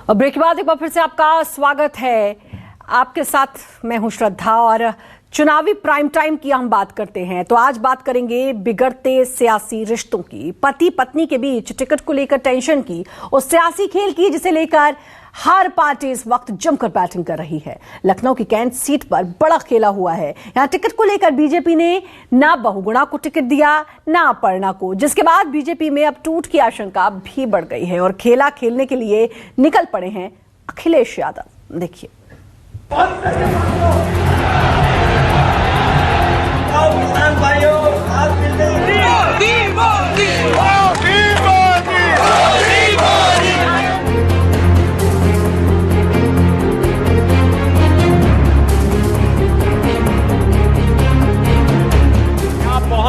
और ब्रेक के बाद एक बार फिर से आपका स्वागत है। आपके साथ मैं हूं श्रद्धा और चुनावी प्राइम टाइम की हम बात करते हैं। तो आज बात करेंगे बिगड़ते सियासी रिश्तों की, पति पत्नी के बीच टिकट को लेकर टेंशन की, उस सियासी खेल की जिसे लेकर हर पार्टी इस वक्त जमकर बैटिंग कर रही है। लखनऊ की कैंट सीट पर बड़ा खेला हुआ है। यहां टिकट को लेकर बीजेपी ने ना बहुगुणा को टिकट दिया ना अपर्णा को, जिसके बाद बीजेपी में अब टूट की आशंका भी बढ़ गई है और खेला खेलने के लिए निकल पड़े हैं अखिलेश यादव। देखिए,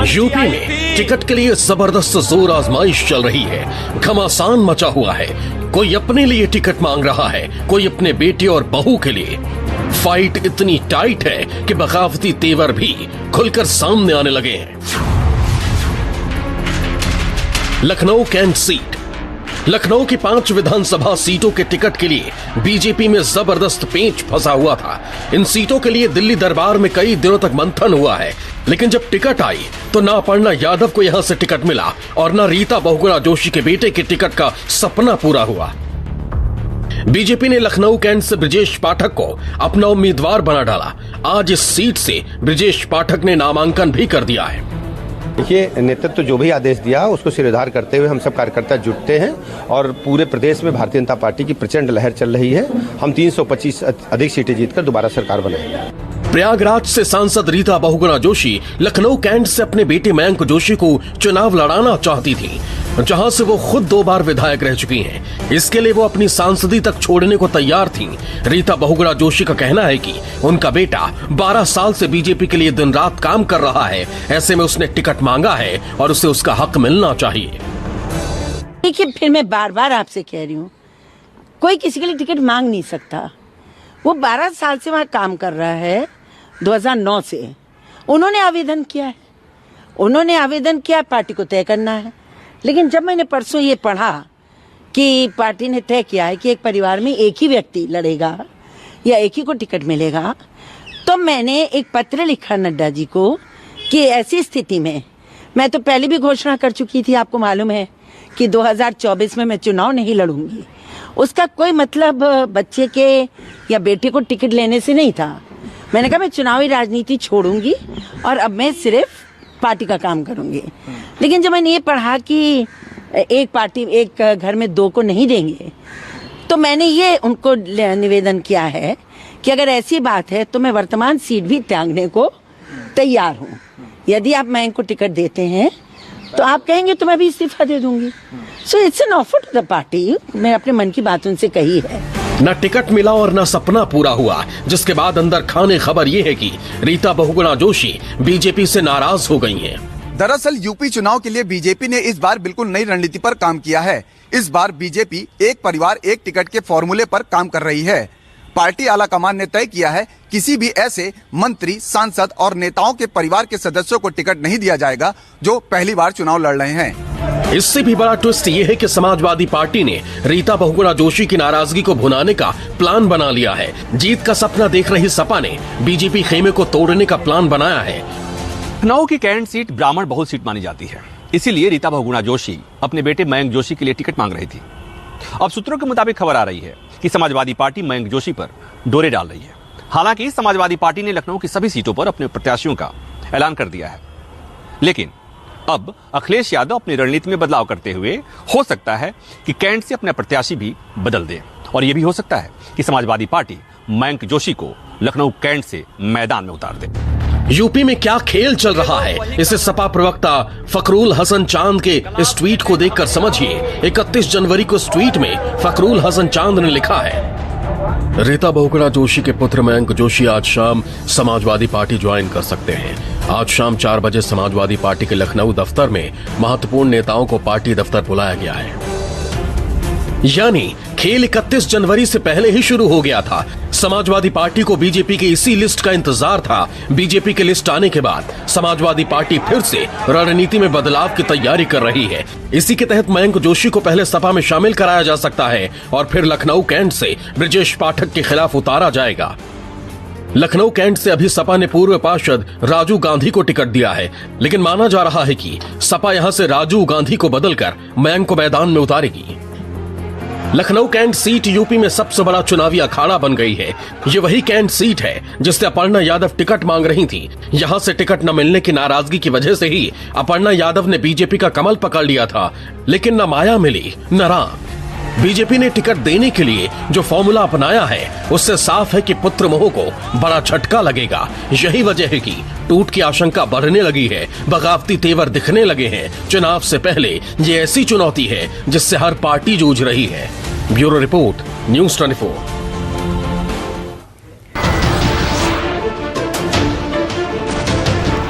यूपी में टिकट के लिए जबरदस्त जोर आजमाइश चल रही है। घमासान मचा हुआ है। कोई अपने लिए टिकट मांग रहा है, कोई अपने बेटे और बहू के लिए। फाइट इतनी टाइट है कि बगावती तेवर भी खुलकर सामने आने लगे हैं। लखनऊ कैंट सीट, लखनऊ की 5 विधानसभा सीटों के टिकट के लिए बीजेपी में जबरदस्त पेंच फंसा हुआ था। इन सीटों के लिए दिल्ली दरबार में कई दिनों तक मंथन हुआ है, लेकिन जब टिकट आई तो ना अपर्णा यादव को यहां से टिकट मिला और ना रीता बहुगुणा जोशी के बेटे के टिकट का सपना पूरा हुआ। बीजेपी ने लखनऊ कैंट से ब्रिजेश पाठक को अपना उम्मीदवार बना डाला। आज इस सीट से ब्रिजेश पाठक ने नामांकन भी कर दिया है। देखिए, नेतृत्व जो भी आदेश दिया उसको सिरधार करते हुए हम सब कार्यकर्ता जुटते हैं और पूरे प्रदेश में भारतीय जनता पार्टी की प्रचंड लहर चल रही है। हम 325 अधिक सीटें जीतकर दोबारा सरकार बनाएंगे। प्रयागराज से सांसद रीता बहुगुणा जोशी लखनऊ कैंट से अपने बेटे मयंक जोशी को चुनाव लड़ाना चाहती थी, जहां से वो खुद 2 बार विधायक रह चुकी हैं। इसके लिए वो अपनी सांसदी तक छोड़ने को तैयार थीं। रीता बहुगुणा जोशी का कहना है कि उनका बेटा 12 साल से बीजेपी के लिए दिन रात काम कर रहा है। ऐसे में उसने टिकट मांगा है और उसे उसका हक मिलना चाहिए। देखिए, फिर मैं बार बार आपसे कह रही हूँ, कोई किसी के लिए टिकट मांग नहीं सकता। वो 12 साल से वहां काम कर रहा है, 2009 से। उन्होंने आवेदन किया है, पार्टी को तय करना है। लेकिन जब मैंने परसों ये पढ़ा कि पार्टी ने तय किया है कि एक परिवार में एक ही व्यक्ति लड़ेगा या एक ही को टिकट मिलेगा, तो मैंने एक पत्र लिखा नड्डा जी को कि ऐसी स्थिति में मैं तो पहले भी घोषणा कर चुकी थी, आपको मालूम है कि 2024 में मैं चुनाव नहीं लड़ूंगी। उसका कोई मतलब बच्चे के या बेटे को टिकट लेने से नहीं था। मैंने कहा मैं चुनावी राजनीति छोड़ूंगी और अब मैं सिर्फ पार्टी का काम करूंगी। लेकिन जब मैंने ये पढ़ा कि एक घर में 2 को नहीं देंगे, तो मैंने ये उनको निवेदन किया है कि अगर ऐसी बात है तो मैं वर्तमान सीट भी त्यागने को तैयार हूँ। यदि आप मैं इनको टिकट देते हैं तो आप कहेंगे तो मैं भी इस्तीफा दे दूंगी। So it's an offer to the party. मैं अपने मन की बात उनसे कही है। न टिकट मिला और न सपना पूरा हुआ, जिसके बाद अंदर खाने खबर ये है कि रीता बहुगुणा जोशी बीजेपी से नाराज हो गई हैं। दरअसल यूपी चुनाव के लिए बीजेपी ने इस बार बिल्कुल नई रणनीति पर काम किया है। इस बार बीजेपी एक परिवार एक टिकट के फॉर्मूले पर काम कर रही है। पार्टी आलाकमान ने तय किया है किसी भी ऐसे मंत्री, सांसद और नेताओं के परिवार के सदस्यों को टिकट नहीं दिया जाएगा जो पहली बार चुनाव लड़ रहे हैं। इससे भी बड़ा ट्विस्ट ये है कि समाजवादी पार्टी ने रीता बहुगुणा जोशी की नाराजगी को भुनाने का प्लान बना लिया है। जीत का सपना देख रही सपा ने बीजेपी खेमे को तोड़ने का प्लान बनाया है। लखनऊ की कैंट सीट ब्राह्मण बहुल सीट मानी जाती है, इसीलिए रीता बहुगुणा जोशी अपने बेटे मयंक जोशी के लिए टिकट मांग रही थी। अब सूत्रों के मुताबिक खबर आ रही है कि समाजवादी पार्टी मयंक जोशी पर डोरे डाल रही है। हालांकि समाजवादी पार्टी ने लखनऊ की सभी सीटों पर अपने प्रत्याशियों का ऐलान कर दिया है, लेकिन अब अखिलेश यादव अपनी रणनीति में बदलाव करते हुए हो सकता है कि कैंट से अपने प्रत्याशी भी बदल दे, और यह भी हो सकता है कि समाजवादी पार्टी मयंक जोशी को लखनऊ कैंट से मैदान में उतार दे। यूपी में क्या खेल चल रहा है, इसे सपा प्रवक्ता फखरुल हसन चांद के इस ट्वीट को देखकर समझिए। 31 जनवरी को इस ट्वीट में फखरुल हसन चांद ने लिखा है, रीता बहुगुणा जोशी के पुत्र मयंक जोशी आज शाम समाजवादी पार्टी ज्वाइन कर सकते हैं। आज शाम 4 बजे समाजवादी पार्टी के लखनऊ दफ्तर में महत्वपूर्ण नेताओं को पार्टी दफ्तर बुलाया गया है। यानी खेल 31 जनवरी से पहले ही शुरू हो गया था। समाजवादी पार्टी को बीजेपी की इसी लिस्ट का इंतजार था। बीजेपी की लिस्ट आने के बाद समाजवादी पार्टी फिर से रणनीति में बदलाव की तैयारी कर रही है। इसी के तहत मयंक जोशी को पहले सपा में शामिल कराया जा सकता है और फिर लखनऊ कैंट से ब्रजेश पाठक के खिलाफ उतारा जाएगा। लखनऊ कैंट से अभी सपा ने पूर्व पार्षद राजू गांधी को टिकट दिया है, लेकिन माना जा रहा है कि सपा यहां से राजू गांधी को बदलकर मयंक को मैदान में उतारेगी। लखनऊ कैंट सीट यूपी में सबसे बड़ा चुनावी अखाड़ा बन गई है। ये वही कैंट सीट है जिससे अपर्णा यादव टिकट मांग रही थी। यहां से टिकट न मिलने की नाराजगी की वजह से ही अपर्णा यादव ने बीजेपी का कमल पकड़ लिया था, लेकिन न माया मिली न राम। बीजेपी ने टिकट देने के लिए जो फॉर्मूला अपनाया है उससे साफ है कि पुत्र मोह को बड़ा झटका लगेगा। यही वजह है कि टूट की आशंका बढ़ने लगी है, बगावती तेवर दिखने लगे हैं। चुनाव से पहले ये ऐसी चुनौती है जिससे हर पार्टी जूझ रही है। Bureau report, news 24।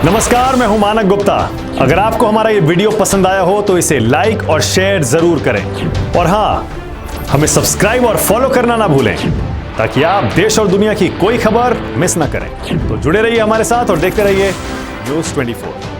नमस्कार, मैं हूं मानक गुप्ता। अगर आपको हमारा ये वीडियो पसंद आया हो तो इसे लाइक और शेयर जरूर करें, और हाँ, हमें सब्सक्राइब और फॉलो करना ना भूलें ताकि आप देश और दुनिया की कोई खबर मिस ना करें। तो जुड़े रहिए हमारे साथ और देखते रहिए न्यूज़ 24।